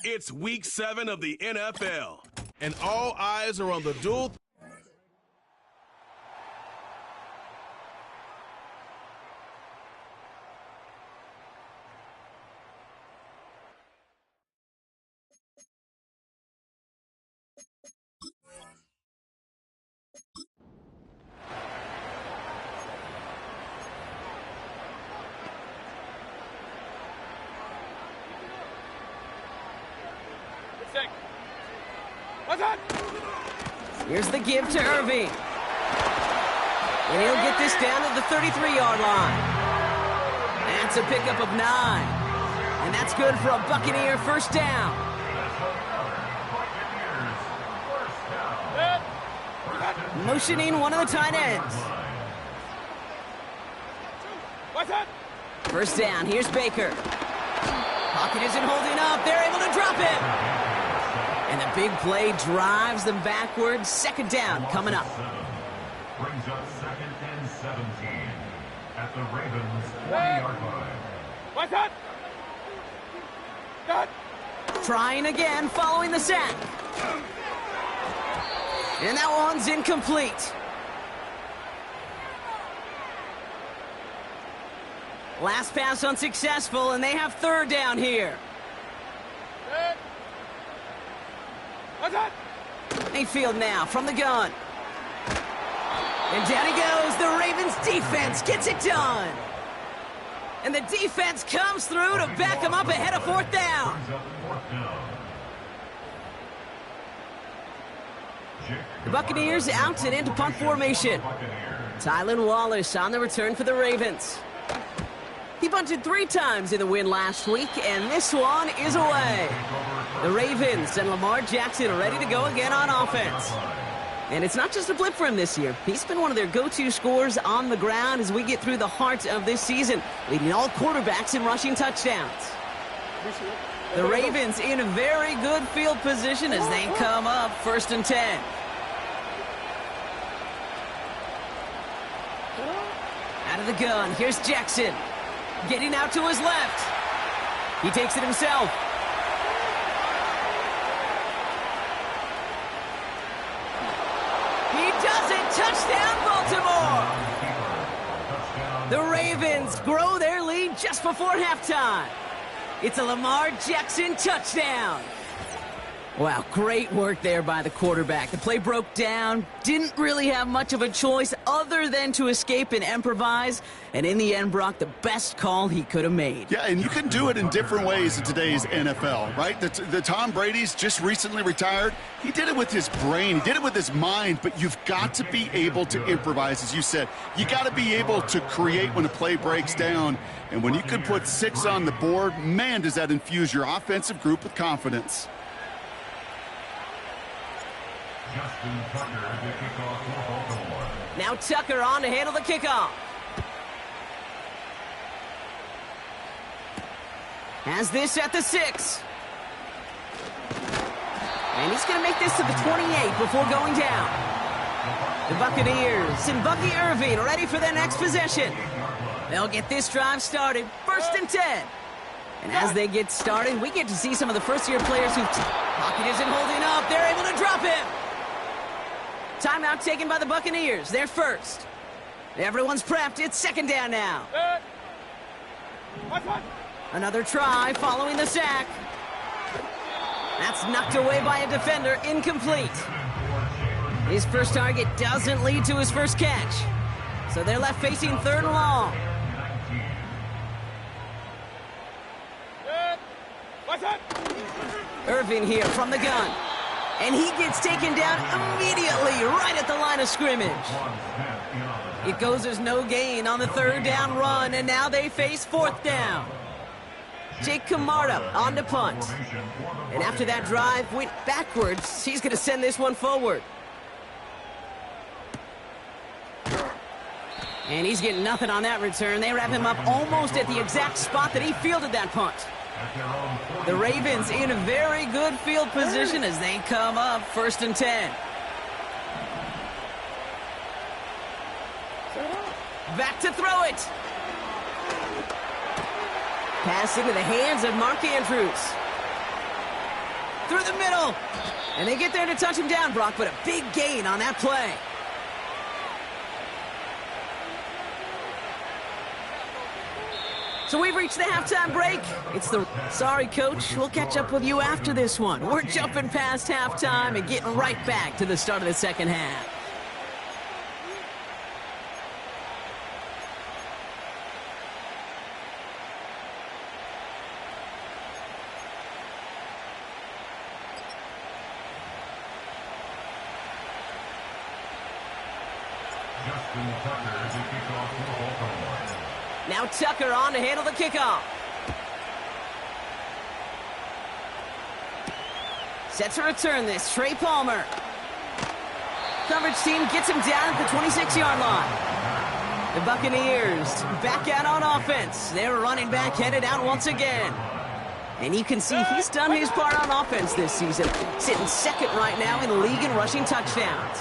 It's week 7 of the NFL, and all eyes are on the dual. Here's the give to Irving. And he'll get this down to the 33-yard line. That's a pickup of 9. And that's good for a Buccaneer first down. Motioning one of the tight ends. First down, here's Baker. Pocket isn't holding up. They're able to drop it. And the big play drives them backwards. Second down coming up. Brings up 2nd and 17 at the Ravens 20-yard line. What's that? Cut. Trying again following the sack. And that one's incomplete. Last pass unsuccessful, and they have third down here. Mayfield now from the gun. And down he goes. The Ravens defense gets it done. And the defense comes through to back them up ahead of fourth down. The Buccaneers out and into punt formation. Tylan Wallace on the return for the Ravens. He bunted 3 times in the win last week, and this one is away. The Ravens and Lamar Jackson are ready to go again on offense. And it's not just a blip for him this year. He's been one of their go-to scorers on the ground as we get through the heart of this season, leading all quarterbacks in rushing touchdowns. The Ravens in a very good field position as they come up 1st and 10. Out of the gun, here's Jackson. Getting out to his left. He takes it himself. He does it. Touchdown, Baltimore. The Ravens grow their lead just before halftime. It's a Lamar Jackson touchdown. Wow, great work there by the quarterback. The play broke down, didn't really have much of a choice other than to escape and improvise, and in the end, Brock, the best call he could have made. Yeah, and you can do it in different ways in today's NFL, right? The Tom Brady's just recently retired. He did it with his brain. He did it with his mind, but you've got to be able to improvise, as you said. You got to be able to create when a play breaks down, and when you can put 6 on the board, man, does that infuse your offensive group with confidence. Now Tucker on to handle the kickoff. Has this at the 6. And he's going to make this to the 28 before going down. The Buccaneers and Bucky Irving ready for their next possession. They'll get this drive started, 1st and 10. And as they get started, we get to see some of the first-year players who... Pocket isn't holding up. They're able to drop him. Timeout taken by the Buccaneers. They're first. Everyone's prepped. It's 2nd down now. Another try following the sack. That's knocked away by a defender. Incomplete. His first target doesn't lead to his first catch. So they're left facing 3rd and long. Irving here from the gun. And he gets taken down immediately right at the line of scrimmage. It goes as no gain on the 3rd down run, and now they face 4th down. Jake Camarda on to punt. And after that drive went backwards, he's going to send this one forward. And he's getting nothing on that return. They wrap him up almost at the exact spot that he fielded that punt. The Ravens in a very good field position as they come up 1st and 10. Back to throw it. Pass into the hands of Mark Andrews. Through the middle. And they get there to touch him down, Brock, but a big gain on that play. So we've reached the halftime break. Sorry, Coach. We'll catch up with you after this one. We're jumping past halftime and getting right back to the start of the second half. Now Tucker on to handle the kickoff. Set to return this, Trey Palmer. Coverage team gets him down at the 26-yard line. The Buccaneers back out on offense. Their running back headed out once again. And you can see he's done his part on offense this season. Sitting second right now in the league in rushing touchdowns.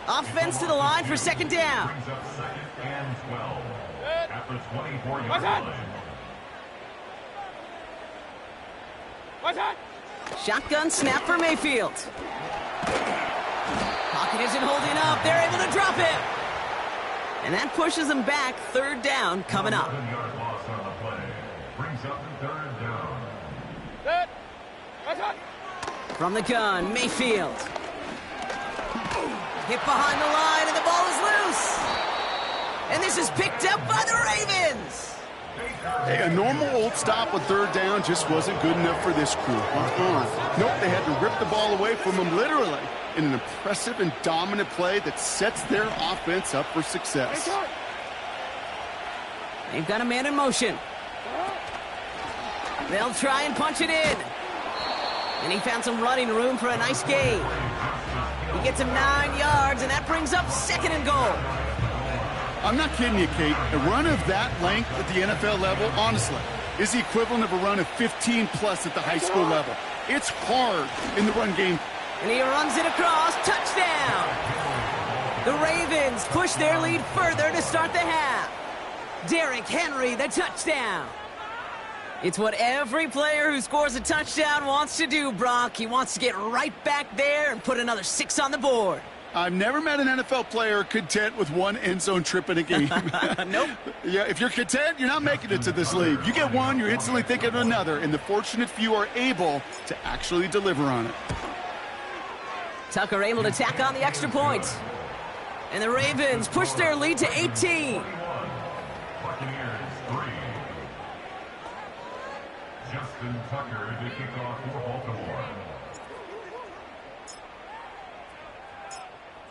Offense to the line for second down. Brings up 2nd and 12 after 24 yards. Shotgun snap for Mayfield. Pocket isn't holding up. They're able to drop him. And that pushes them back. 3rd down coming up. 7-yard loss on the play. Brings up 3rd down. From the gun, Mayfield. Hit behind the line, and the ball is loose. And this is picked up by the Ravens. Hey, a normal old stop on 3rd down just wasn't good enough for this crew. Nope, they had to rip the ball away from them literally in an impressive and dominant play that sets their offense up for success. They've got a man in motion. They'll try and punch it in. And he found some running room for a nice gain. He gets him 9 yards, and that brings up 2nd and goal. I'm not kidding you, Kate. A run of that length at the NFL level, honestly, is the equivalent of a run of 15-plus at the high school level. It's hard in the run game. And he runs it across. Touchdown! The Ravens push their lead further to start the half. Derrick Henry, the touchdown. It's what every player who scores a touchdown wants to do, Brock. He wants to get right back there and put another 6 on the board. I've never met an NFL player content with one end zone trip in a game. Nope. Yeah, if you're content, you're not making it to this league. You get one, you're instantly thinking of another, and the fortunate few are able to actually deliver on it. Tucker able to tack on the extra point. And the Ravens push their lead to 18. Buccaneers 3. Justin Tucker to kick off for Baltimore.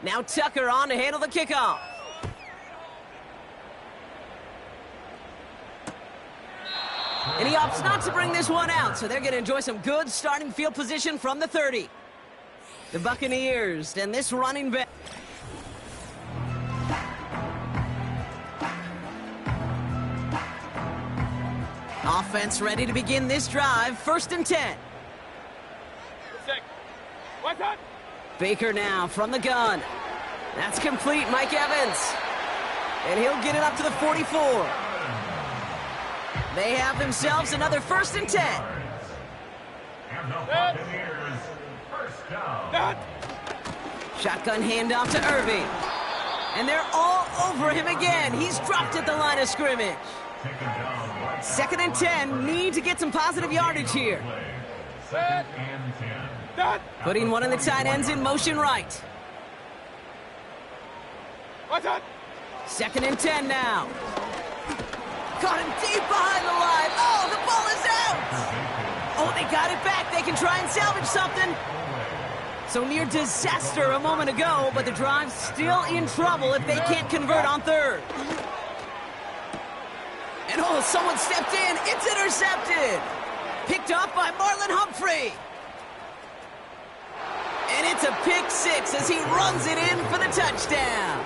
Now Tucker on to handle the kickoff. And he opts not to bring this one out, so they're going to enjoy some good starting field position from the 30. The Buccaneers and this running back. Offense ready to begin this drive. 1st and 10. Baker now from the gun. That's complete, Mike Evans. And he'll get it up to the 44. They have themselves another 1st and 10. And the Buccaneers first down. Shotgun handoff to Irving. And they're all over him again. He's dropped at the line of scrimmage. Taken down right 2nd and 10. Need to get some positive yardage here. play. 2nd and 10. Putting one of the tight ends in motion right. 2nd and 10 now. Caught him deep behind the line. Oh, the ball is out. Oh, they got it back. They can try and salvage something. So near disaster a moment ago, but the drive's still in trouble if they can't convert on 3rd. And oh, someone stepped in. It's intercepted. Picked off by Marlon Humphrey. And it's It's a pick six as he runs it in for the touchdown.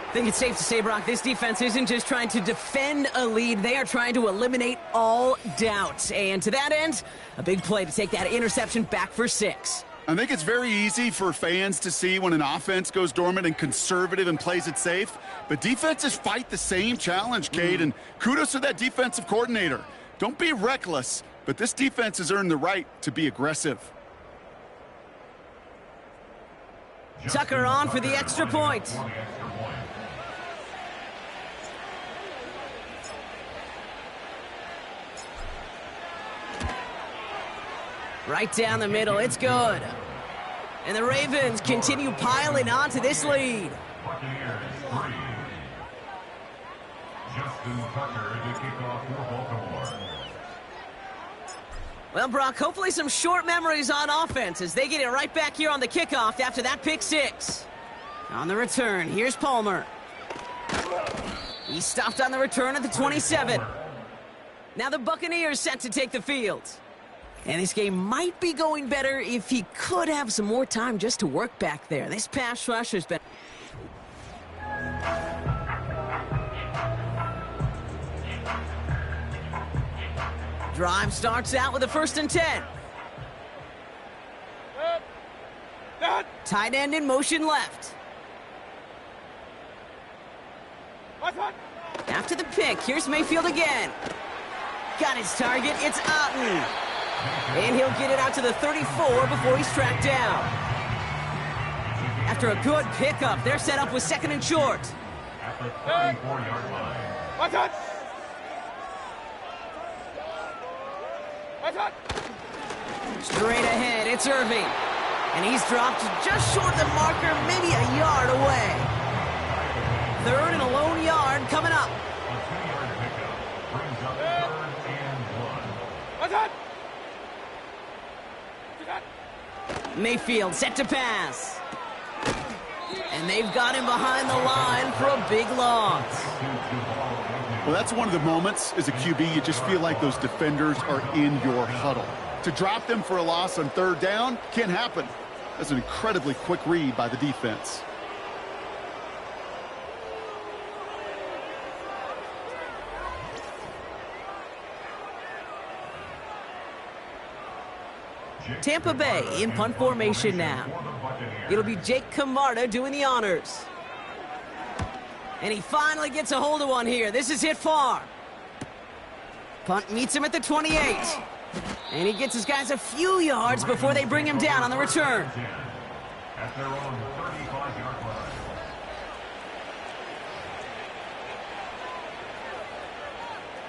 I think it's safe to say, Brock, this defense isn't just trying to defend a lead. They are trying to eliminate all doubt. And to that end, a big play to take that interception back for 6. I think it's very easy for fans to see when an offense goes dormant and conservative and plays it safe. But defenses fight the same challenge, Cade, and kudos to that defensive coordinator. Don't be reckless, but this defense has earned the right to be aggressive. Tucker on for the extra point. Right down the middle, it's good. And the Ravens continue piling on to this lead. Buccaneers 3. Justin Tucker to kick off for Baltimore. Well, Brock, hopefully some short memories on offense as they get it right back here on the kickoff after that pick 6. On the return, here's Palmer. He stopped on the return at the 27. Now the Buccaneers set to take the field. And this game might be going better if he could have some more time just to work back there. This pass rush has been... Drive starts out with a 1st and 10. Tight end in motion left. After the pick, here's Mayfield again. Got his target, it's Otten. And he'll get it out to the 34 before he's tracked down. After a good pickup, they're set up with 2nd and short. At the 34-yard line. Straight ahead, it's Irving. And he's dropped just short of the marker, maybe a yard away. 3rd and a lone yard coming up. A 2-yard pickup brings up 3rd and 1. Mayfield set to pass. And they've got him behind the line for a big loss. Well, that's one of the moments as a QB, you just feel like those defenders are in your huddle. To drop them for a loss on 3rd down can't happen. That's an incredibly quick read by the defense. Tampa Bay in punt formation now. It'll be Jake Camarda doing the honors. And he finally gets a hold of one here. This is hit far. Punt meets him at the 28. And he gets his guys a few yards before they bring him down on the return. At their own 35-yard line.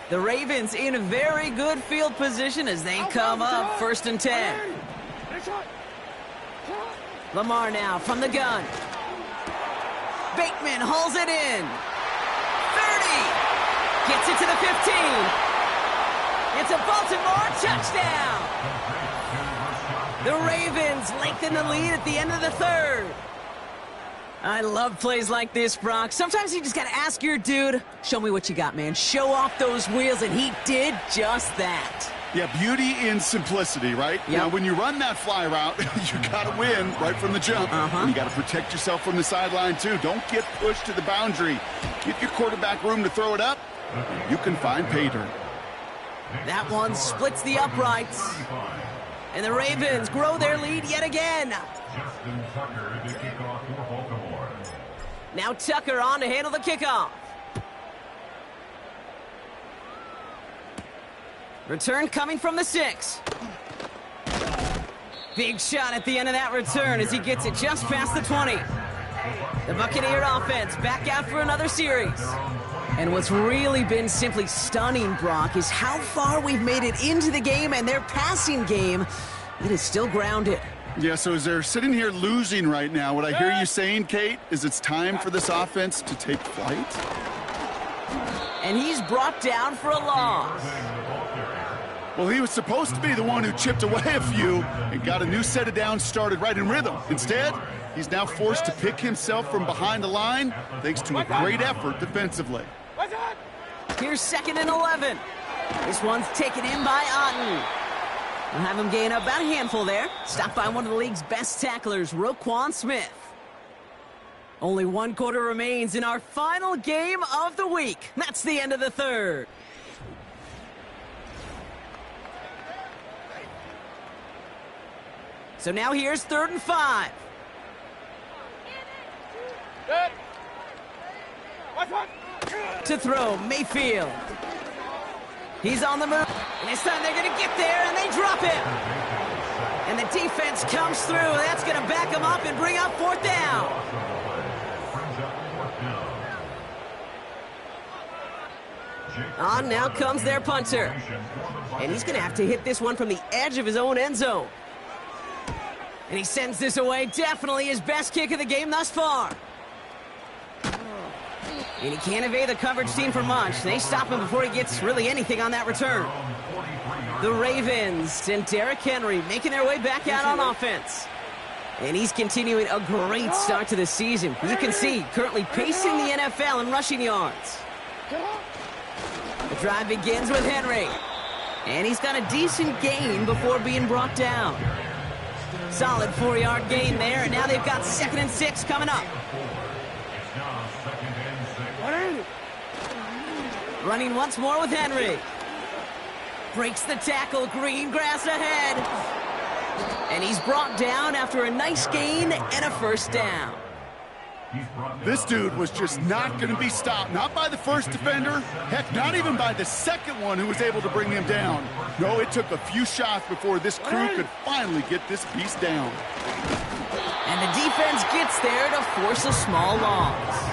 The Ravens in a very good field position as they come up 1st and 10. Lamar now from the gun. Bateman hauls it in. 30. Gets it to the 15. It's a Baltimore touchdown. The Ravens lengthen the lead at the end of the 3rd. I love plays like this, Brock. Sometimes you just got to ask your dude, show me what you got, man. Show off those wheels, and he did just that. Yeah, beauty in simplicity, right? Yep. Now, when you run that fly route, you got to win right from the jump. And you got to protect yourself from the sideline, too. Don't get pushed to the boundary. Give your quarterback room to throw it up. You can find pay dirt. That one splits the uprights. And the Ravens grow their lead yet again. Justin Tucker to kick off for Baltimore. Now Tucker on to handle the kickoff. Return coming from the 6. Big shot at the end of that return as he gets it just past the 20. The Buccaneer offense back out for another series. And what's really been simply stunning, Brock, is how far we've made it into the game, and their passing game, it is still grounded. Yeah, so as they're sitting here losing right now, what I hear you saying, Kate, is it's time for this offense to take flight? And he's brought down for a loss. Well, he was supposed to be the one who chipped away a few and got a new set of downs started right in rhythm. Instead, he's now forced to pick himself from behind the line thanks to a great effort defensively. Here's 2nd and 11. This one's taken in by Otten. We'll have him gain about a handful there. Stopped by one of the league's best tacklers, Roquan Smith. Only 1 quarter remains in our final game of the week. That's the end of the third. So now here's 3rd and 5. To throw, Mayfield. He's on the move. And this time they're going to get there, and they drop him. And the defense comes through. That's going to back him up and bring up 4th down. On now comes their punter. And he's going to have to hit this one from the edge of his own end zone. And he sends this away. Definitely his best kick of the game thus far. And he can't evade the coverage team for much. They stop him before he gets really anything on that return. The Ravens and Derrick Henry making their way back out on offense. And he's continuing a great start to the season. You can see, currently pacing the NFL in rushing yards. The drive begins with Henry. And he's got a decent gain before being brought down. Solid 4-yard gain there, and now they've got 2nd and 6 coming up. Running once more with Henry. Breaks the tackle, green grass ahead. And he's brought down after a nice gain and a 1st down. This dude was just not going to be stopped. Not by the first defender. Heck, not even by the second one who was able to bring him down. No, it took a few shots before this crew could finally get this beast down. And the defense gets there to force a small loss.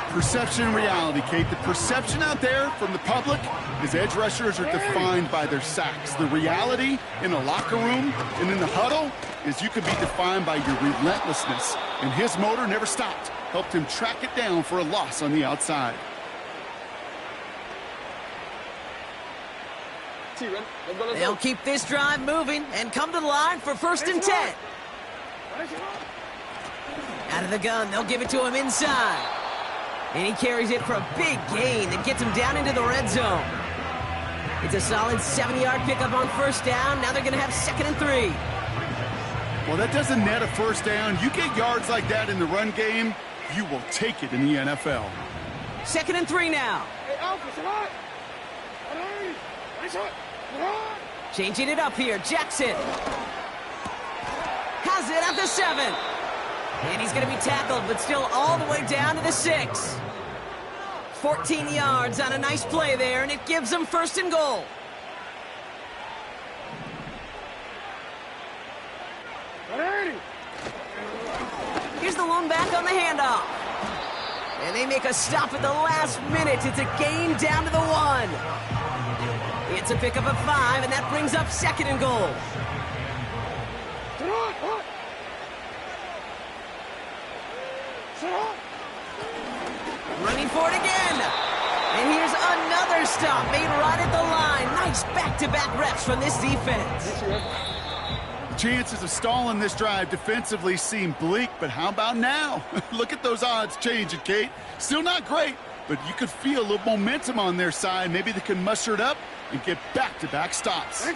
Perception and reality, Kate. The perception out there from the public is edge rushers are defined by their sacks. The reality in the locker room and in the huddle is you could be defined by your relentlessness. And his motor never stopped. Helped him track it down for a loss on the outside. They'll keep this drive moving and come to the line for 1st and 10. Out of the gun, they'll give it to him inside. And he carries it for a big gain that gets him down into the red zone. It's a solid 7-yard pickup on 1st down. Now they're going to have 2nd and 3. Well, that doesn't net a 1st down. You get yards like that in the run game, you will take it in the NFL. 2nd and 3 now. Changing it up here. Jackson has it at the 7. And he's going to be tackled, but still all the way down to the 6. 14 yards on a nice play there, and it gives them 1st and goal. Here's the lone back on the handoff. And they make a stop at the last minute. It's a gain down to the 1. It's a pickup of 5, and that brings up 2nd and goal. Running for it again. And here's another stop made right at the line. Nice back-to-back reps from this defense. The chances of stalling this drive defensively seem bleak, but how about now? Look at those odds changing, Kate. Still not great, but you could feel a little momentum on their side. Maybe they can muster it up and get back-to-back stops.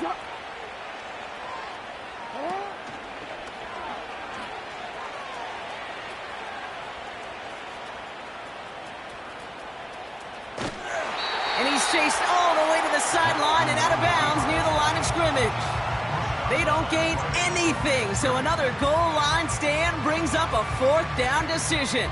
And he's chased all the way to the sideline and out of bounds near the line of scrimmage. They don't gain anything, so another goal line stand brings up a 4th down decision.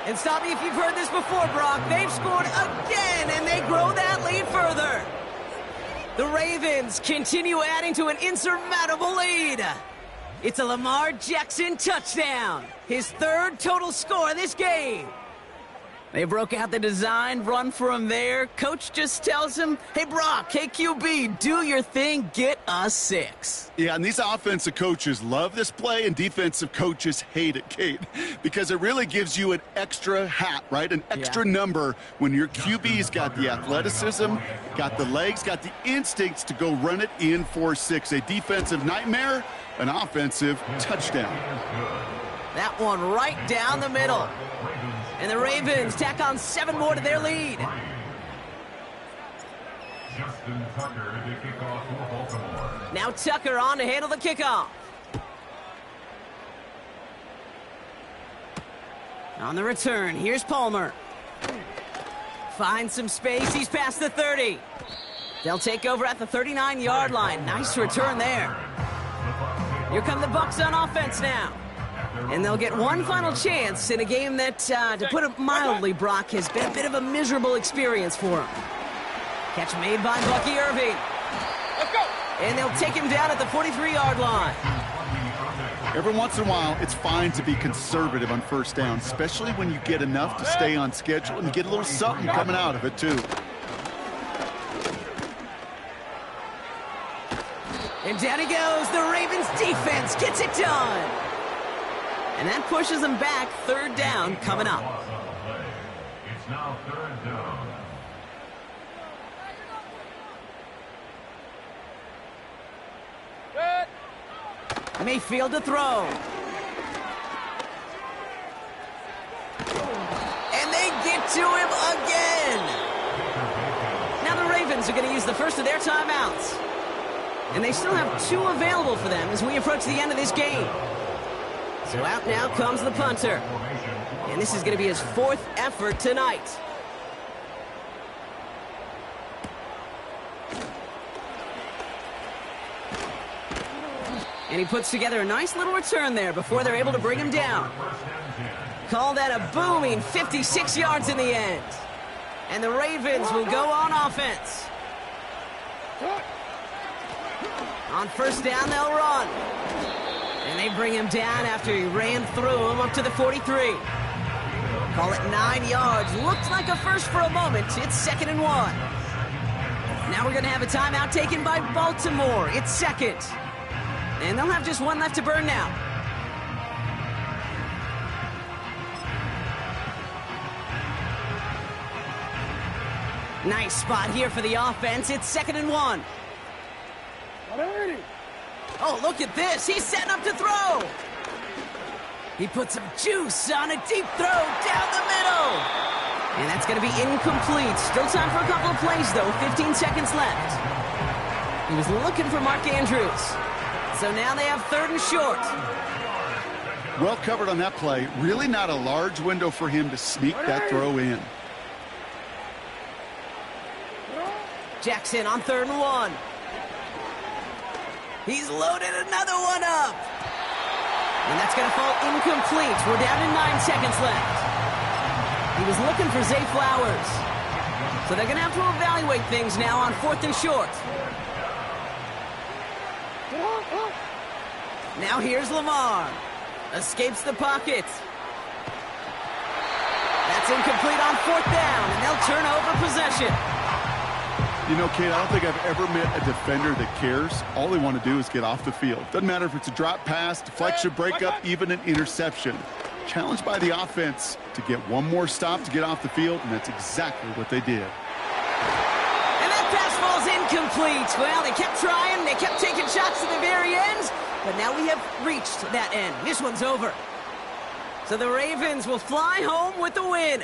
And stop me if you've heard this before, Brock. They've scored again, and they grow that lead further. The Ravens continue adding to an insurmountable lead. It's a Lamar Jackson touchdown, his 3rd total score of this game. They broke out the design run for him there. Coach just tells him, hey, Brock, hey, QB, do your thing, get a 6. Yeah, and these offensive coaches love this play, and defensive coaches hate it, Kate, because it really gives you an extra hat, right? An extra number when your QB's got the athleticism, got the legs, got the instincts to go run it in for 6. A defensive nightmare, an offensive touchdown. That one right down the middle. And the Ravens tack on 7 more to their lead. Justin Tucker to kick off for Baltimore. Now Tucker on to handle the kickoff. On the return, here's Palmer. Finds some space, he's past the 30. They'll take over at the 39-yard line. Nice return there. Here come the Bucs on offense now. And they'll get one final chance in a game that, to put it mildly, Brock, has been a bit of a miserable experience for them. Catch made by Bucky Irving. And they'll take him down at the 43-yard line. Every once in a while, it's fine to be conservative on first down, especially when you get enough to stay on schedule and get a little something coming out of it, too. And down he goes. The Ravens defense gets it done. And that pushes them back. 3rd down coming up. It's now 3rd down. Mayfield to throw. And they get to him again. Now the Ravens are going to use the first of their timeouts. And they still have 2 available for them as we approach the end of this game. So out now comes the punter. And this is going to be his 4th effort tonight. And he puts together a nice little return there before they're able to bring him down. Call that a booming 56 yards in the end. And the Ravens will go on offense. On first down, they'll run. And they bring him down after he ran through him up to the 43. Call it 9 yards. Looked like a first for a moment. It's 2nd and 1. Now we're going to have a timeout taken by Baltimore. It's 2nd. And they'll have just 1 left to burn now. Nice spot here for the offense. It's 2nd and 1. Oh, look at this. He's setting up to throw. He put some juice on a deep throw down the middle. And that's going to be incomplete. Still time for a couple of plays, though. 15 seconds left. He was looking for Mark Andrews. So now they have 3rd and short. Well covered on that play. Really not a large window for him to sneak that throw in. Jackson on 3rd and 1. He's loaded another one up. And that's going to fall incomplete. We're down to 9 seconds left. He was looking for Zay Flowers. So they're going to have to evaluate things now on 4th and short. Now here's Lamar. Escapes the pocket. That's incomplete on 4th down, and they'll turn over possession. You know, Kate, I don't think I've ever met a defender that cares. All they want to do is get off the field. Doesn't matter if it's a drop pass, deflection, breakup, even an interception. Challenged by the offense to get one more stop to get off the field, and that's exactly what they did. And that pass falls incomplete. Well, they kept trying. They kept taking shots to the very end. But now we have reached that end. This one's over. So the Ravens will fly home with the win.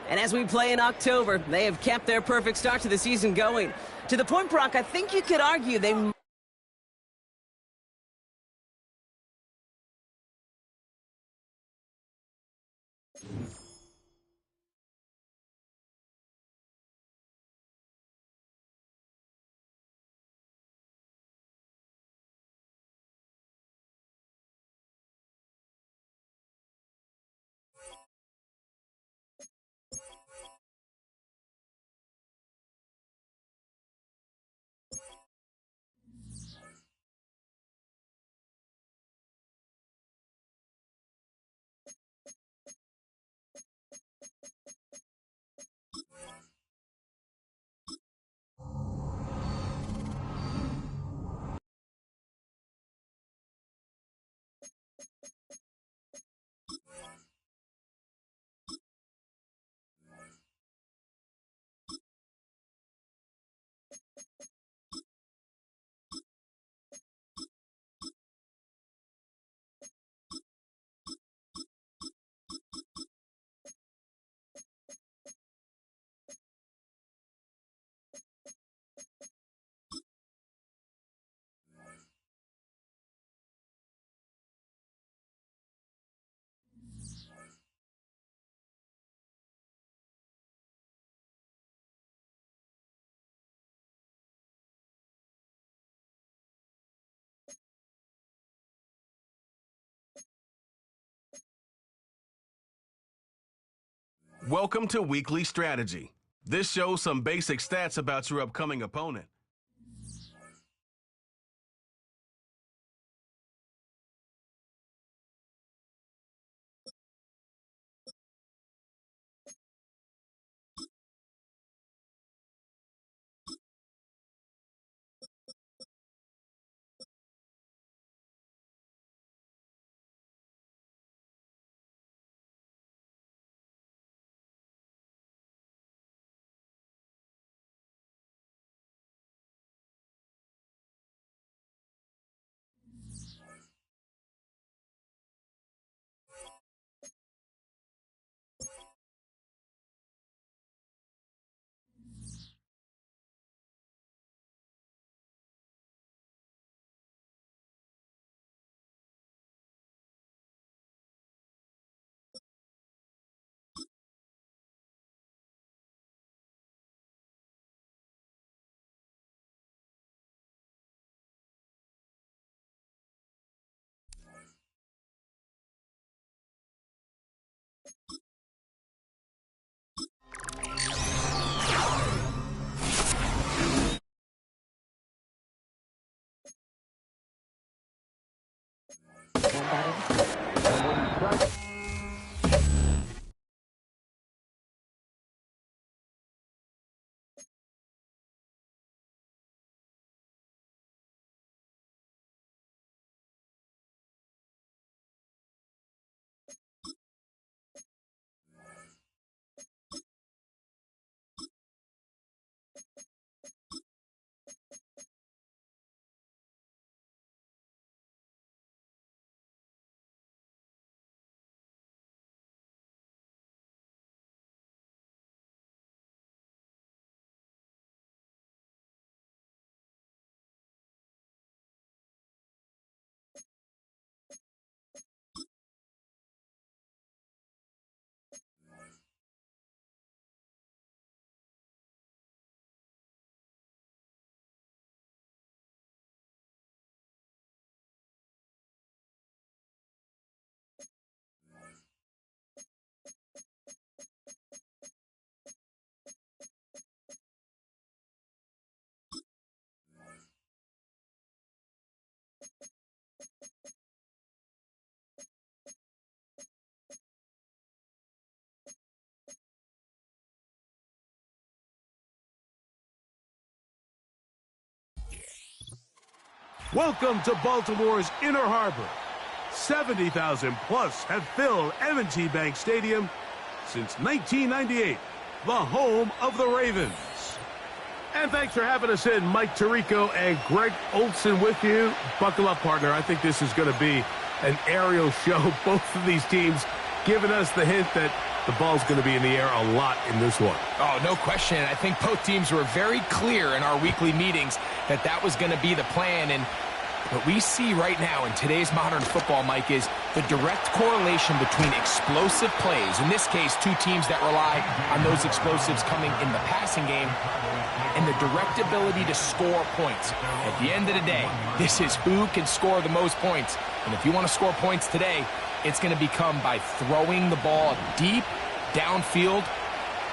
And as we play in October, they have kept their perfect start to the season going. To the point, Brock, I think you could argue they Welcome to Weekly Strategy. This shows some basic stats about your upcoming opponent. Welcome to Baltimore's Inner Harbor. 70,000 plus have filled M&T Bank Stadium since 1998, the home of the Ravens. And thanks for having us in, Mike Tirico and Greg Olsen with you. Buckle up, partner. I think this is going to be an aerial show. Both of these teams giving us the hint that the ball's going to be in the air a lot in this one. Oh, no question. I think both teams were very clear in our weekly meetings that that was going to be the plan. And what we see right now in today's modern football, Mike, is the direct correlation between explosive plays, in this case, two teams that rely on those explosives coming in the passing game, and the direct ability to score points. At the end of the day, this is who can score the most points. And if you want to score points today, it's going to become by throwing the ball deep downfield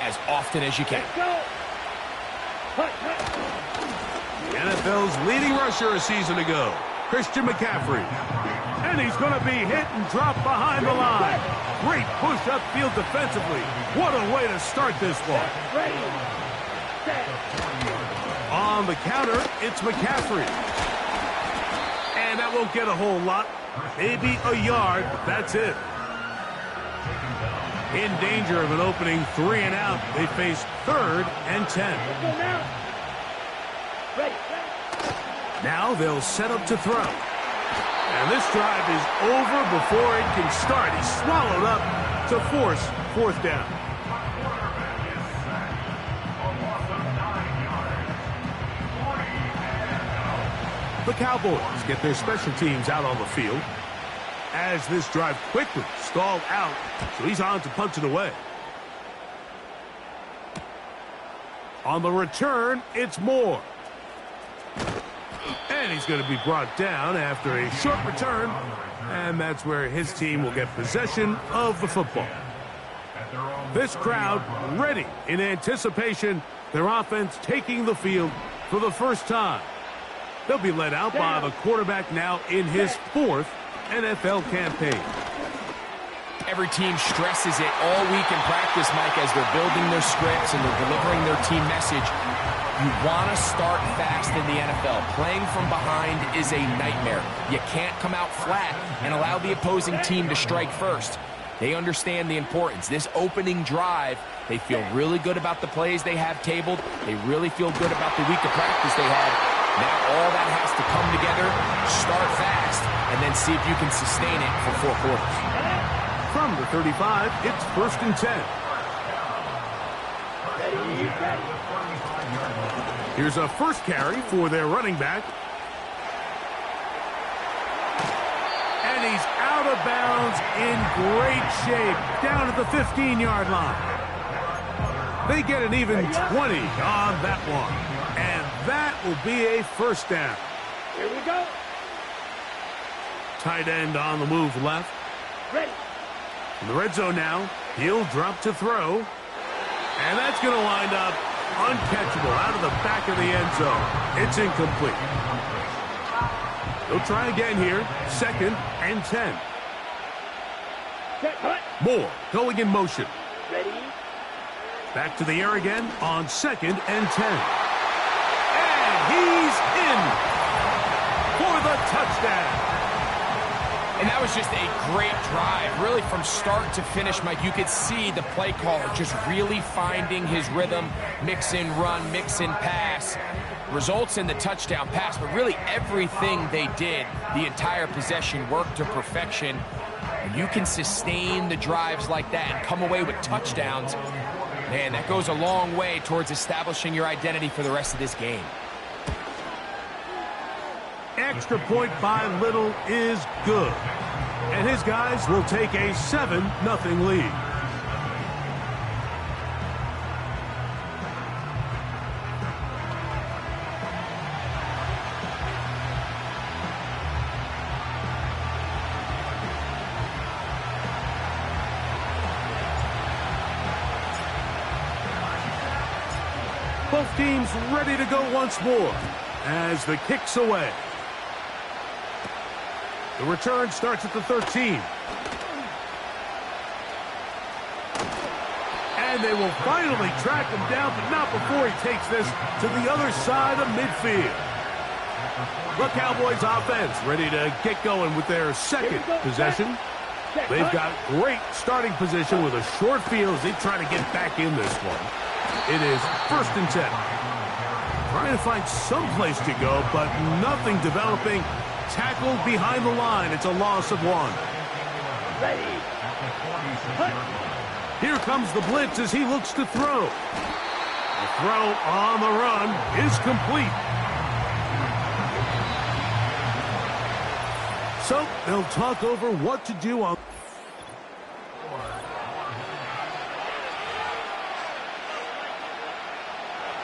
as often as you can. NFL's leading rusher a season ago, Christian McCaffrey. And he's going to be hit and dropped behind the line. Great push upfield defensively. What a way to start this one. On the counter, it's McCaffrey. And that won't get a whole lot. Maybe a yard, but that's it. In danger of an opening 3 and out, they face 3rd and 10. Now they'll set up to throw. And this drive is over before it can start. He's swallowed up to force 4th down. The Cowboys get their special teams out on the field as this drive quickly stalled out, so he's on to punch it away. On the return, it's Moore. And he's going to be brought down after a short return, and that's where his team will get possession of the football. This crowd ready in anticipation, their offense taking the field for the first time. They'll be led out by the quarterback now in his 4th NFL campaign. Every team stresses it all week in practice, Mike, as they're building their scripts and they're delivering their team message. You want to start fast in the NFL. Playing from behind is a nightmare. You can't come out flat and allow the opposing team to strike first. They understand the importance. This opening drive, they feel really good about the plays they have tabled. They really feel good about the week of practice they had. Now all that has to come together, start fast, and then see if you can sustain it for 4 quarters. From the 35, it's 1st and 10. Here's a first carry for their running back. And he's out of bounds in great shape, down at the 15-yard line. They get an even 20 on that one. And that will be a first down. Here we go. Tight end on the move left. Ready. In the red zone now, he'll drop to throw. And that's going to wind up uncatchable out of the back of the end zone. It's incomplete. They'll try again here. 2nd and 10. Moore going in motion. Ready. Back to the air again on 2nd and 10. And he's in for the touchdown. And that was just a great drive, really from start to finish, Mike. You could see the play caller just really finding his rhythm, mix in run, mix in pass. Results in the touchdown pass, but really everything they did, the entire possession worked to perfection. And you can sustain the drives like that and come away with touchdowns. Man, that goes a long way towards establishing your identity for the rest of this game. Extra point by Little is good. And his guys will take a 7-0 lead. Both teams ready to go once more as the kick's away. The return starts at the 13. And they will finally track him down, but not before he takes this to the other side of midfield. The Cowboys offense ready to get going with their 2nd possession. They've got great starting position with a short field as they try to get back in this one. It is 1st and 10. Trying to find some place to go, but nothing developing. Tackled behind the line. It's a loss of 1. Ready. Here comes the blitz as he looks to throw. The throw on the run is complete. So they'll talk over what to do on.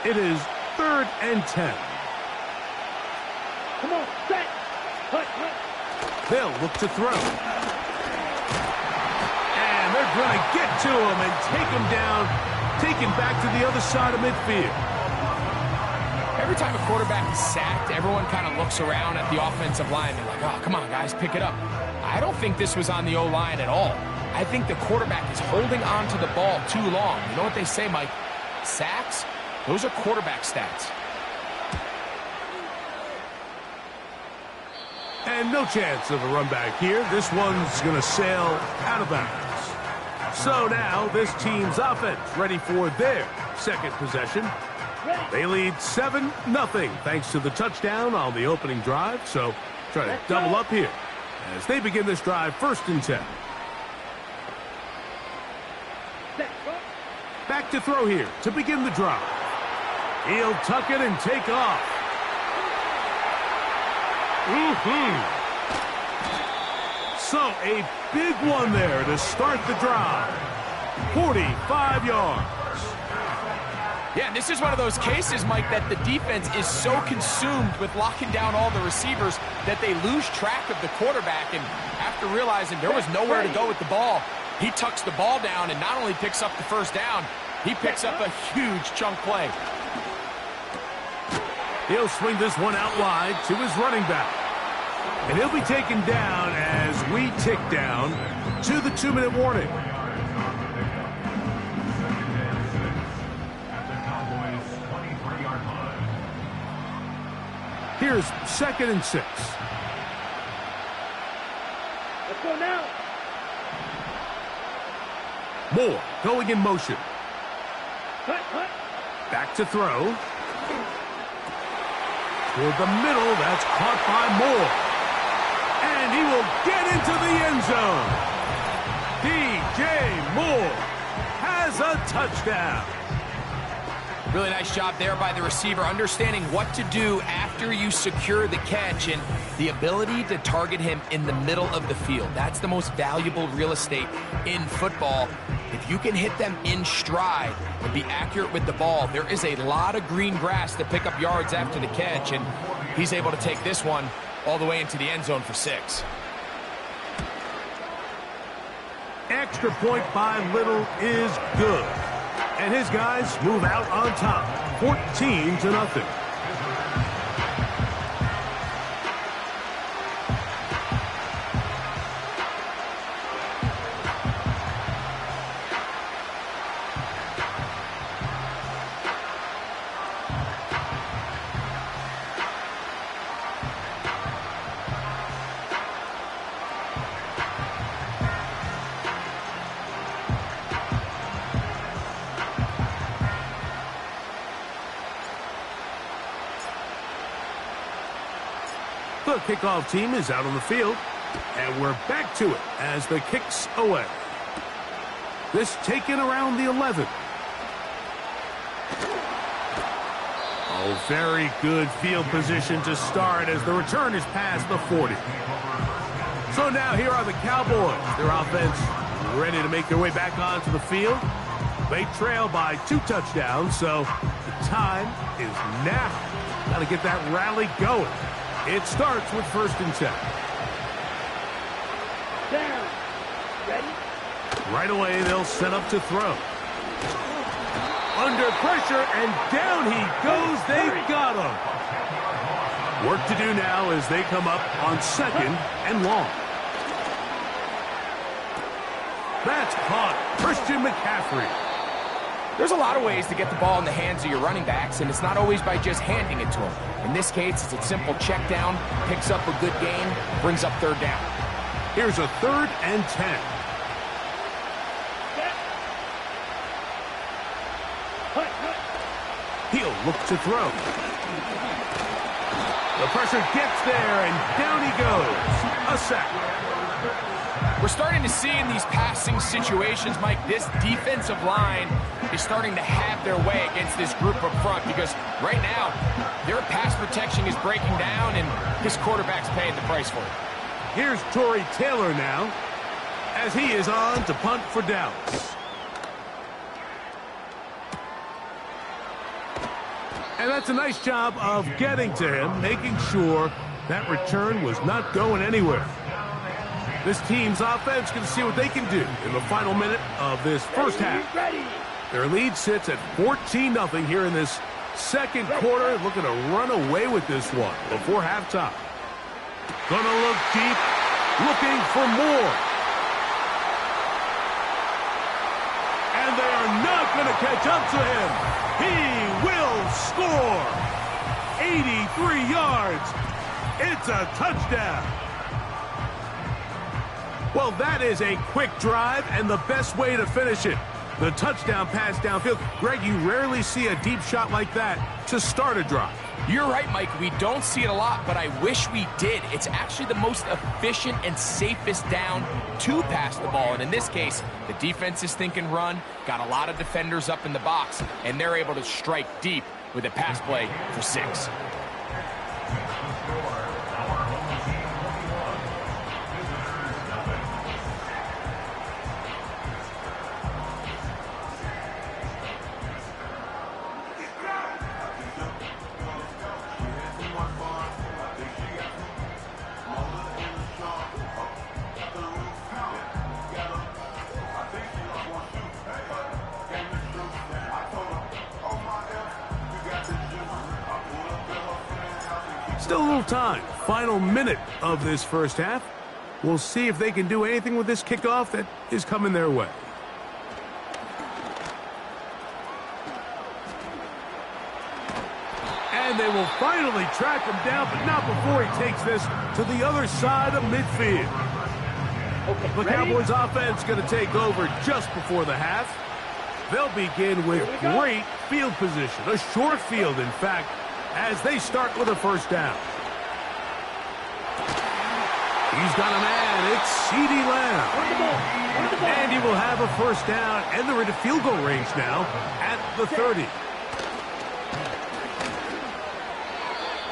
It is 3rd and 10. Come on, set. They'll look to throw. And they're going to get to him and take him down, take him back to the other side of midfield. Every time a quarterback is sacked, everyone kind of looks around at the offensive line. They're like, oh, come on, guys, pick it up. I don't think this was on the O-line at all. I think the quarterback is holding on to the ball too long. You know what they say, Mike? Sacks, those are quarterback stats. And no chance of a run back here. This one's going to sail out of bounds. So now this team's offense ready for their 2nd possession. They lead 7-0 thanks to the touchdown on the opening drive. So try to double up here as they begin this drive 1st and 10. Back to throw here to begin the drive. He'll tuck it and take off. So a big one there to start the drive. 45 yards. Yeah, this is one of those cases, Mike, that the defense is so consumed with locking down all the receivers that they lose track of the quarterback. And after realizing there was nowhere to go with the ball, He tucks the ball down and not only picks up the first down, he picks up a huge chunk play. He'll swing this one out wide to his running back. And he'll be taken down as we tick down to the 2-minute warning. At the Cowboys' 23-yard line. Here's 2nd and 6. Let's go now. Moore going in motion. Cut, cut. Back to throw. Toward the middle, that's caught by Moore. And he will get into the end zone. DJ Moore has a touchdown. Really nice job there by the receiver, understanding what to do after you secure the catch and the ability to target him in the middle of the field. That's the most valuable real estate in football. If you can hit them in stride and be accurate with the ball, there is a lot of green grass to pick up yards after the catch, and he's able to take this one all the way into the end zone for 6. Extra point by Little is good. And his guys move out on top, 14-0. The kickoff team is out on the field, and we're back to it as the kick's away. This taken around the 11. Oh, very good field position to start as the return is past the 40. So now here are the Cowboys. Their offense ready to make their way back onto the field. They trail by 2 touchdowns, so the time is now. Got to get that rally going. It starts with 1st and 10. Down. Ready? Right away, they'll set up to throw. Under pressure, and down he goes. They got him. Work to do now as they come up on 2nd and long. That's caught. Christian McCaffrey. There's a lot of ways to get the ball in the hands of your running backs, and it's not always by just handing it to them. In this case, it's a simple check down, picks up a good gain, brings up 3rd down. Here's a 3rd and 10. Cut, cut. He'll look to throw. The pressure gets there, and down he goes. A sack. We're starting to see in these passing situations, Mike, this defensive line is starting to have their way against this group up front because right now, their pass protection is breaking down, and this quarterback's paying the price for it. Here's Tory Taylor now as he is on to punt for Dallas. And that's a nice job of getting to him, making sure that return was not going anywhere. This team's offense can see what they can do in the final minute of this first half. Ready. Their lead sits at 14-0 here in this 2nd quarter, looking to run away with this one before halftime. Gonna look deep, looking for more. And they are not gonna catch up to him. He will score. 83 yards. It's a touchdown. Well, that is a quick drive and the best way to finish it. The touchdown pass downfield. Greg, you rarely see a deep shot like that to start a drive. You're right, Mike. We don't see it a lot, but I wish we did. It's actually the most efficient and safest down to pass the ball. And in this case, the defense is thinking run, got a lot of defenders up in the box, and they're able to strike deep with a pass play for 6. Still a little time. Final minute of this first half. We'll see if they can do anything with this kickoff that is coming their way. And they will finally track him down, but not before he takes this to the other side of midfield. Okay, The ready? Cowboys offense going to take over just before the half. They'll begin with Here we go. great field position, a short field, in fact, as they start with a first down. He's got a man. It's CeeDee Lamb. Run the ball. Run the ball. And he will have a first down, and they're into field goal range now at the 30.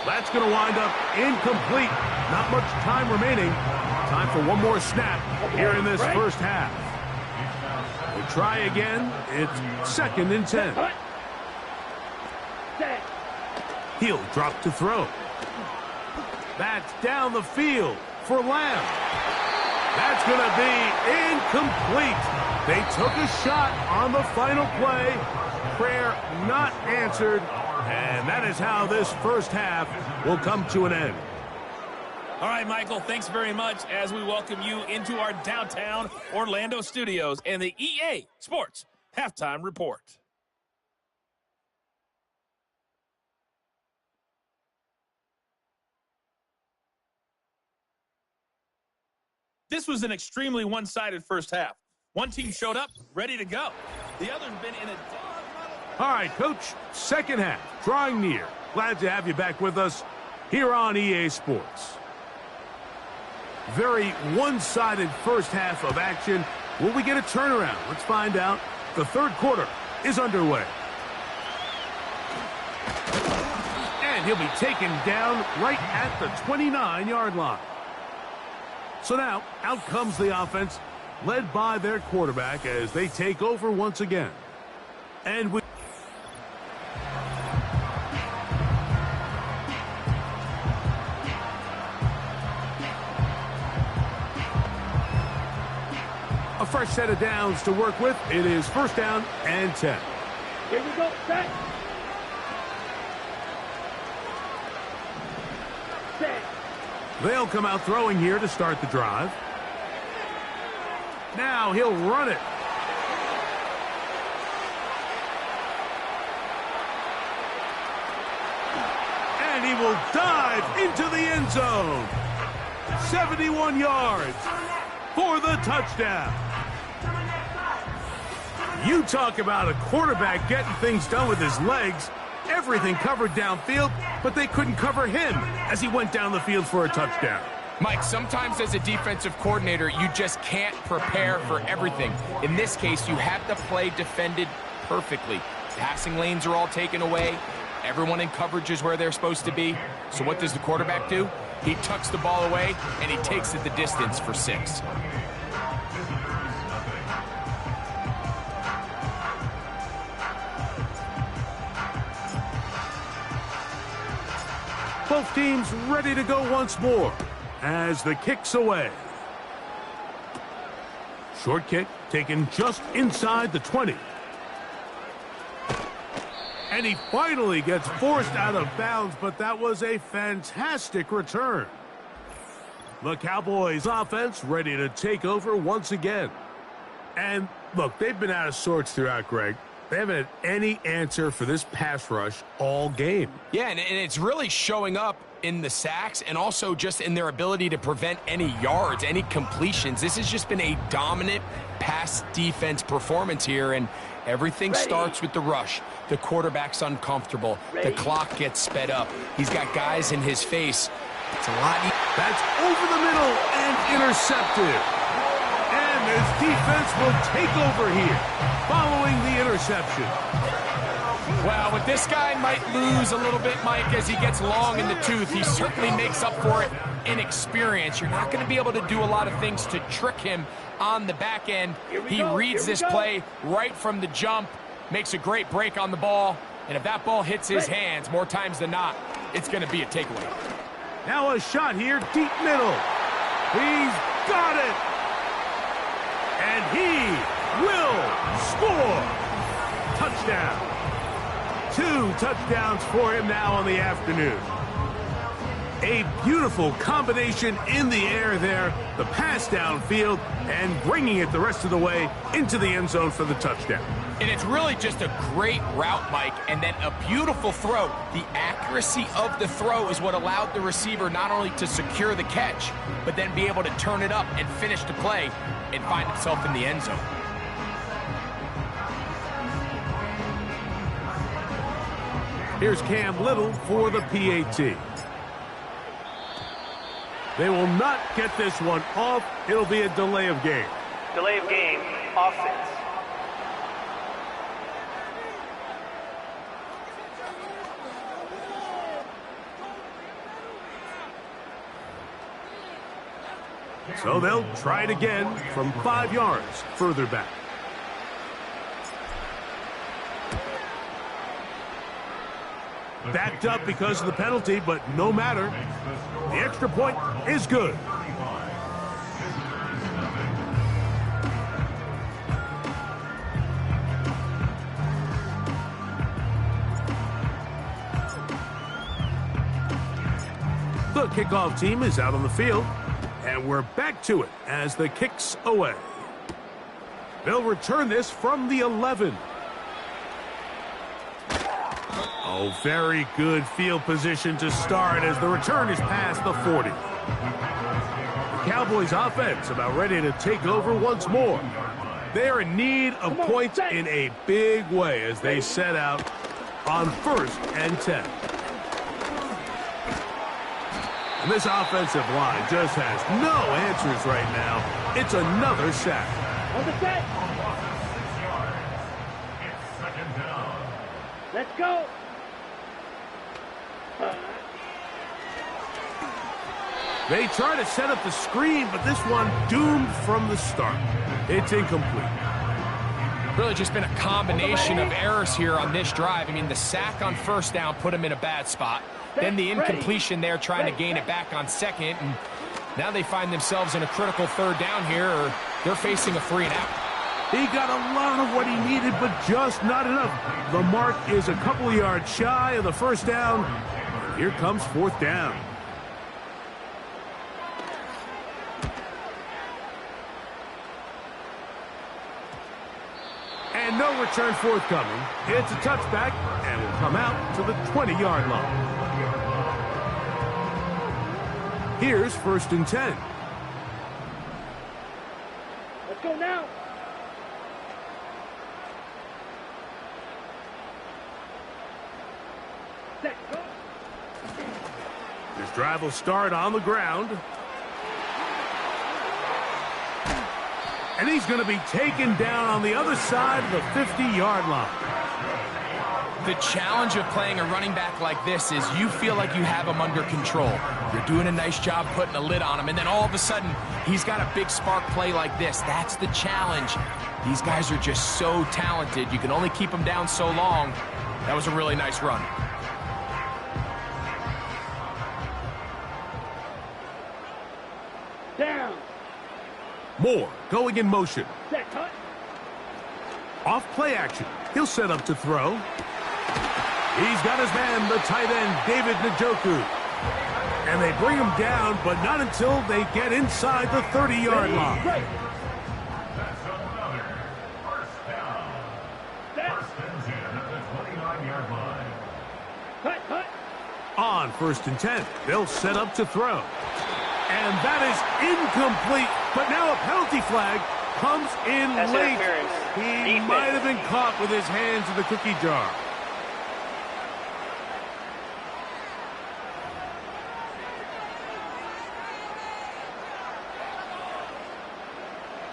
That's going to wind up incomplete. Not much time remaining. Time for one more snap here in this first half. We try again. It's second and 10. Hut. Set. He'll drop to throw. That's down the field for Lamb. That's going to be incomplete. They took a shot on the final play. Prayer not answered. And that is how this first half will come to an end. All right, Michael, thanks very much as we welcome you into our downtown Orlando studios and the EA Sports Halftime Report. This was an extremely one-sided first half. One team showed up, ready to go. The other's been in a dogfight. All right, Coach, second half, drawing near. Glad to have you back with us here on EA Sports. Very one-sided first half of action. Will we get a turnaround? Let's find out. The third quarter is underway. And he'll be taken down right at the 29-yard line. So now, out comes the offense, led by their quarterback as they take over once again. And we... A fresh set of downs to work with. It is first down and 10. Here we go. Set. Set. They'll come out throwing here to start the drive. Now he'll run it. And he will dive into the end zone. 71 yards for the touchdown. You talk about a quarterback getting things done with his legs. Everything covered downfield, but they couldn't cover him as he went down the field for a touchdown. Mike, sometimes as a defensive coordinator, you just can't prepare for everything. In this case, you have the play defended perfectly. Passing lanes are all taken away. Everyone in coverage is where they're supposed to be. So what does the quarterback do? He tucks the ball away, and he takes it the distance for 6. Both teams ready to go once more as the kick's away. Short kick taken just inside the 20. And he finally gets forced out of bounds, but that was a fantastic return. The Cowboys offense ready to take over once again. And look, they've been out of sorts throughout, Greg. They haven't had any answer for this pass rush all game. Yeah, and it's really showing up in the sacks and also just in their ability to prevent any yards, any completions. This has just been a dominant pass defense performance here, and everything starts with the rush. The quarterback's uncomfortable. The clock gets sped up. He's got guys in his face. It's a lot. That's over the middle and intercepted. And this defense will take over here following the interception. Well, with this guy might lose a little bit, Mike, as he gets long in the tooth. He certainly makes up for it in experience. You're not going to be able to do a lot of things to trick him on the back end. He reads this play right from the jump, makes a great break on the ball, and if that ball hits his hands more times than not, it's going to be a takeaway. Now a shot here, deep middle. He's got it. And he will score. Touchdown. 2 touchdowns for him now on the afternoon. A beautiful combination in the air there, the pass downfield, and bringing it the rest of the way into the end zone for the touchdown. And it's really just a great route, Mike, and then a beautiful throw. The accuracy of the throw is what allowed the receiver not only to secure the catch, but then be able to turn it up and finish the play and find himself in the end zone. Here's Cam Little for the PAT. They will not get this one off. It'll be a delay of game. Delay of game, offense. So they'll try it again from 5 yards further back. Backed up because of the penalty, but no matter. The extra point is good. The kickoff team is out on the field, and we're back to it as the kick's away. They'll return this from the 11. Oh, very good field position to start as the return is past the 40. The Cowboys offense about ready to take over once more. They are in need of points in a big way as they set out on 1st and 10. And this offensive line just has no answers right now. It's another sack. On the set. 6 yards. It's 2nd down. Let's go. They try to set up the screen, but this one doomed from the start. It's incomplete. Really just been a combination of errors here on this drive. I mean, the sack on 1st down put him in a bad spot. Then the incompletion there trying to gain it back on 2nd. And now they find themselves in a critical 3rd down here, or they're facing a 3 and out. He got a lot of what he needed, but just not enough. The mark is a couple of yards shy of the 1st down. And here comes 4th down. And no return forthcoming. It's a touchback and will come out to the 20-yard line. Here's 1st and 10. Let's go now. Set, go. This drive will start on the ground. And he's going to be taken down on the other side of the 50-yard line. The challenge of playing a running back like this is you feel like you have him under control. You're doing a nice job putting a lid on him, and then all of a sudden, he's got a big spark play like this. That's the challenge. These guys are just so talented. You can only keep them down so long. That was a really nice run. Down. Moore going in motion. Set, cut. Off play action. He'll set up to throw. He's got his man, the tight end, David Njoku. And they bring him down, but not until they get inside the 30-yard line. Right. That's another 1st down. Set. 1st and 10 at the 29-yard line. Cut, cut. On 1st and 10, they'll set up to throw. And that is incomplete, but now a penalty flag comes in That's late. interference. He Defense. might have been caught with his hands in the cookie jar.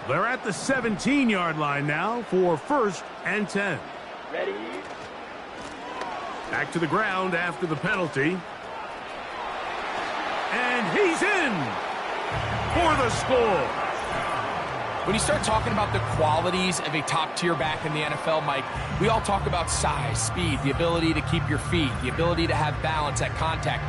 They're at the 17-yard line now for 1st and 10. Ready. Back to the ground after the penalty. And he's in for the score. When you start talking about the qualities of a top-tier back in the NFL, Mike, we all talk about size, speed, the ability to keep your feet, the ability to have balance at contact.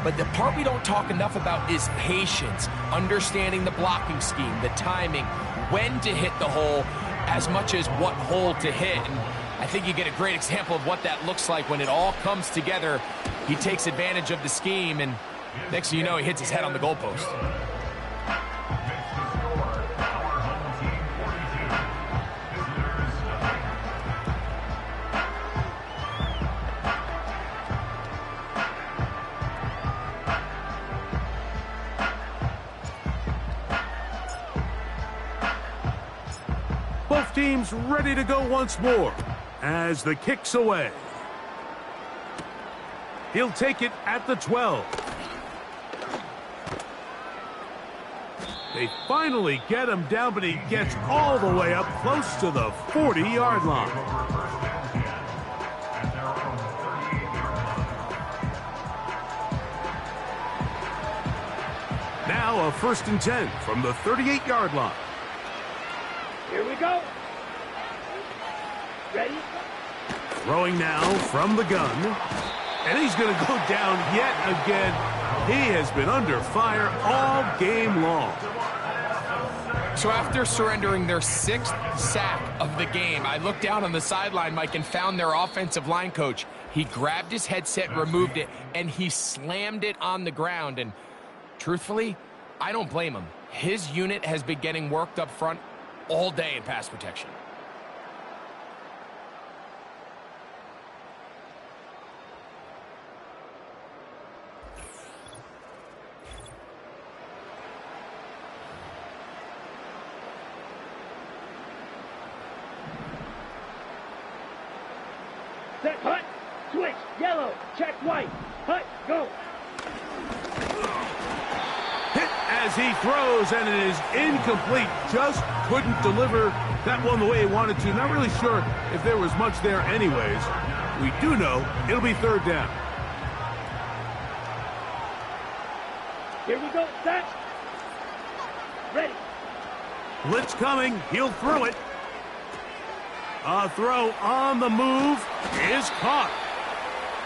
But the part we don't talk enough about is patience, understanding the blocking scheme, the timing, when to hit the hole, as much as what hole to hit. And I think you get a great example of what that looks like when it all comes together. He takes advantage of the scheme, and Next thing you know, he hits his head on the goalpost. Both teams ready to go once more as the kick's away. He'll take it at the 12. They finally get him down, but he gets all the way up close to the 40-yard line. Now a 1st and 10 from the 38-yard line. Here we go. Ready? Throwing now from the gun. And he's going to go down yet again. He has been under fire all game long. So after surrendering their 6th sack of the game, I looked down on the sideline, Mike, and found their offensive line coach. He grabbed his headset, removed it, and he slammed it on the ground. And truthfully, I don't blame him. His unit has been getting worked up front all day in pass protection. Set, hut, switch, yellow, check white, hut, go. Hit as he throws, and it is incomplete. Just couldn't deliver that one the way he wanted to. Not really sure if there was much there anyways. We do know it'll be 3rd down. Here we go, set. Ready. Blitz coming. He'll throw it. A throw on the move is caught.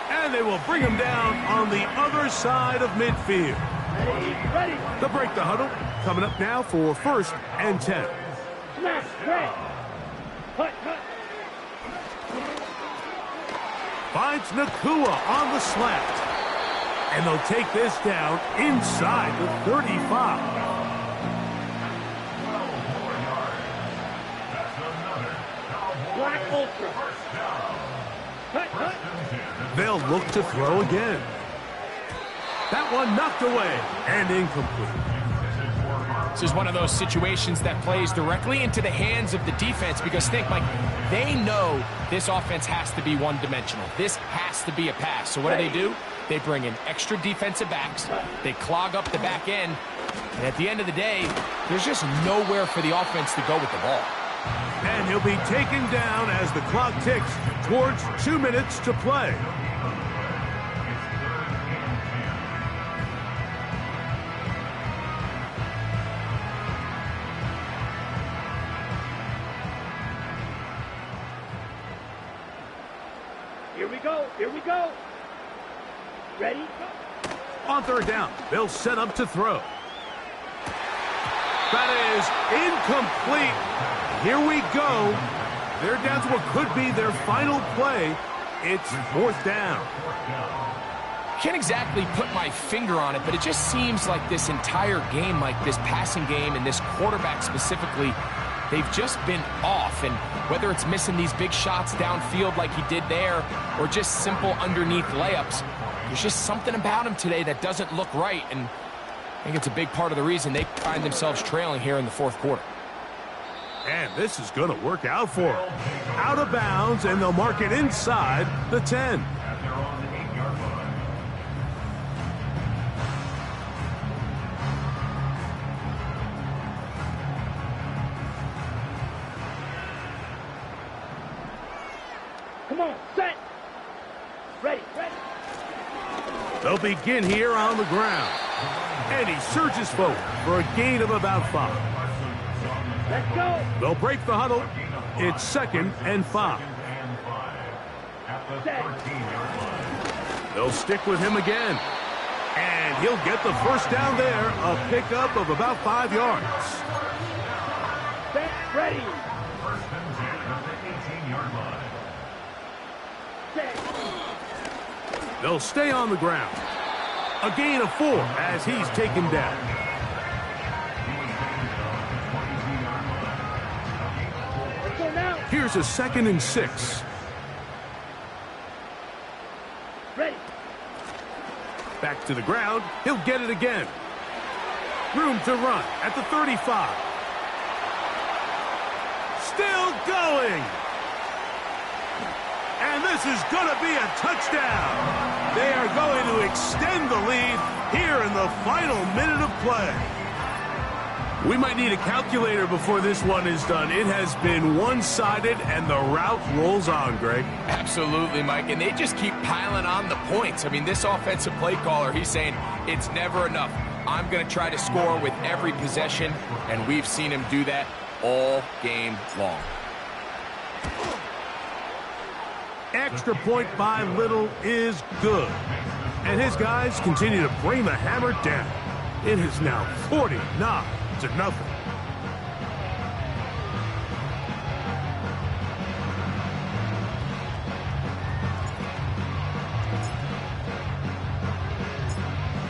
And they will bring him down on the other side of midfield. Ready. They'll break the huddle. Coming up now for 1st and 10. Smash, red. Hut, hut. Finds Nakua on the slant. And they'll take this down inside the 35. Black Ultra. Hut, hut. They'll look to throw again. That one knocked away and incomplete. This is one of those situations that plays directly into the hands of the defense because think, Mike, they know this offense has to be one-dimensional. This has to be a pass. So what do? They bring in extra defensive backs. They clog up the back end. And at the end of the day, there's just nowhere for the offense to go with the ball. And he'll be taken down as the clock ticks towards 2 minutes to play. Here we go. Here we go. Ready? On 3rd down, they'll set up to throw. That is incomplete. Here we go. They're down to what could be their final play. It's 4th down. Can't exactly put my finger on it, but it just seems like this entire game, like this passing game and this quarterback specifically, they've just been off. And whether it's missing these big shots downfield like he did there or just simple underneath layups, there's just something about him today that doesn't look right. And I think it's a big part of the reason they find themselves trailing here in the 4th quarter. And this is going to work out for them. Out of bounds, and they'll mark it inside the 10. Come on, set. Ready. They'll begin here on the ground. And he surges forward for a gain of about 5. Let's go. They'll break the huddle. It's 2nd and 5. They'll stick with him again. And he'll get the 1st down there, a pickup of about 5 yards. Set, ready. They'll stay on the ground. A gain of 4 as he's taken down. Let's go now. Here's a 2nd and 6. Ready. Back to the ground. He'll get it again. Room to run at the 35. Still going. And this is going to be a touchdown. They are going to extend the lead here in the final minute of play. We might need a calculator before this one is done. It has been one-sided, and the route rolls on, Greg. Absolutely, Mike, and they just keep piling on the points. I mean, this offensive play caller, he's saying it's never enough. I'm going to try to score with every possession, and we've seen him do that all game long. Extra point by Little is good. And his guys continue to bring the hammer down. It is now 49-0.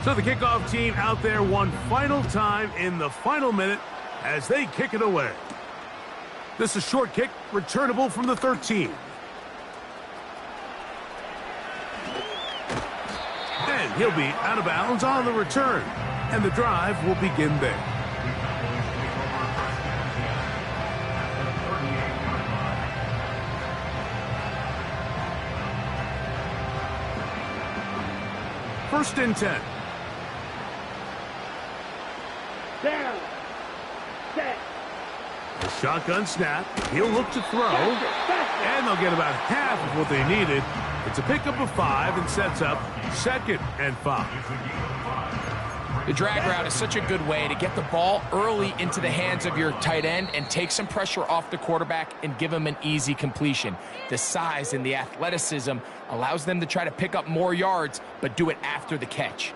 So the kickoff team out there one final time in the final minute as they kick it away. This is a short kick, returnable from the 13. And he'll be out of bounds on the return. And the drive will begin there. First and 10. Down. Set. The shotgun snap. He'll look to throw. And they'll get about half of what they needed. It's a pickup of 5 and sets up 2nd and 5. The drag route is such a good way to get the ball early into the hands of your tight end and take some pressure off the quarterback and give him an easy completion. The size and the athleticism allows them to try to pick up more yards, but do it after the catch.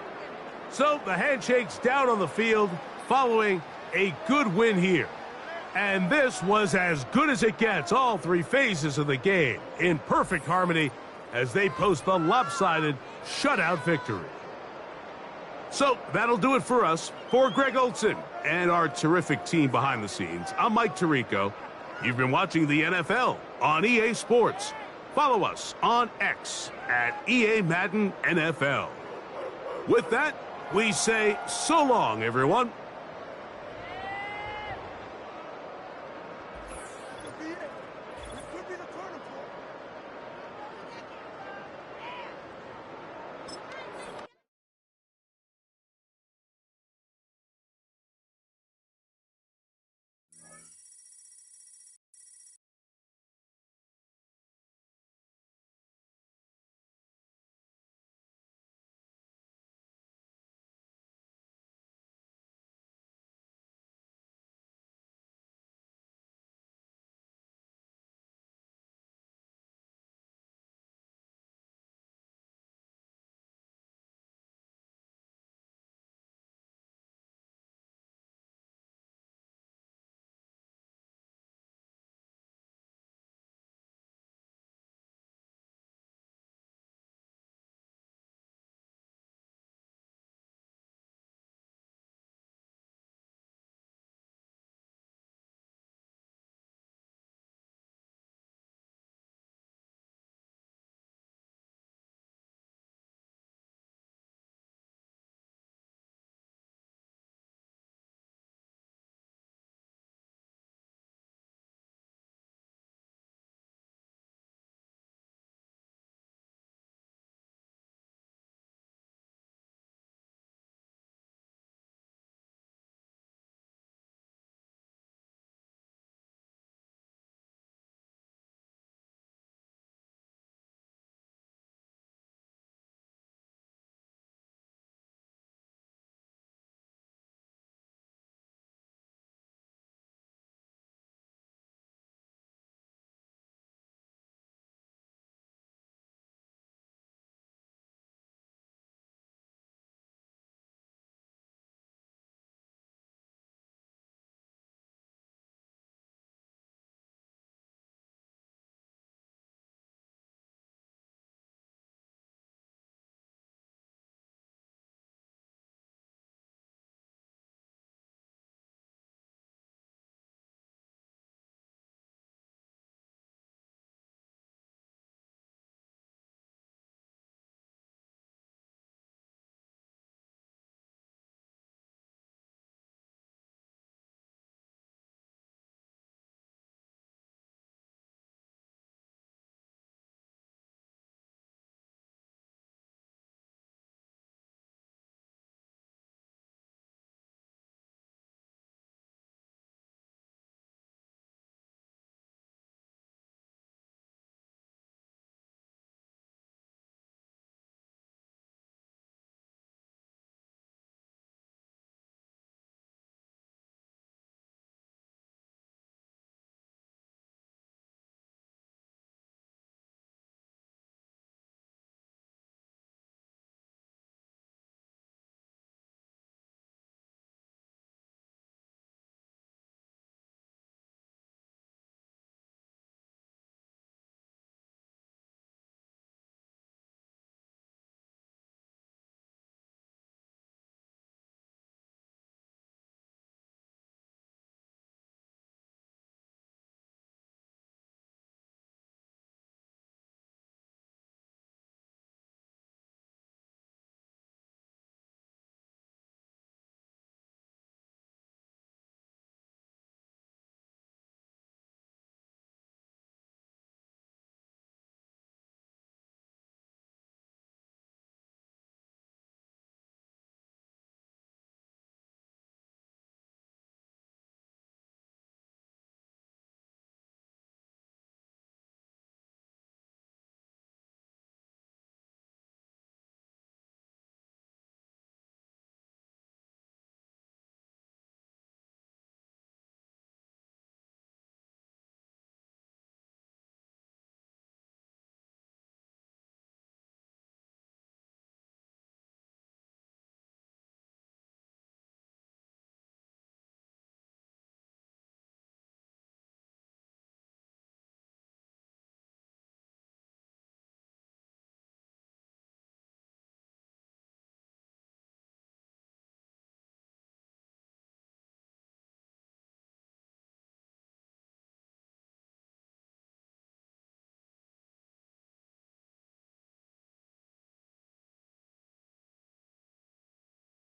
So the handshake's down on the field following a good win here. And this was as good as it gets, all 3 phases of the game, in perfect harmony as they post the lopsided shutout victory. So that'll do it for us. For Greg Olson and our terrific team behind the scenes, I'm Mike Tirico. You've been watching the NFL on EA Sports. Follow us on X at EA Madden NFL. With that, we say so long, everyone.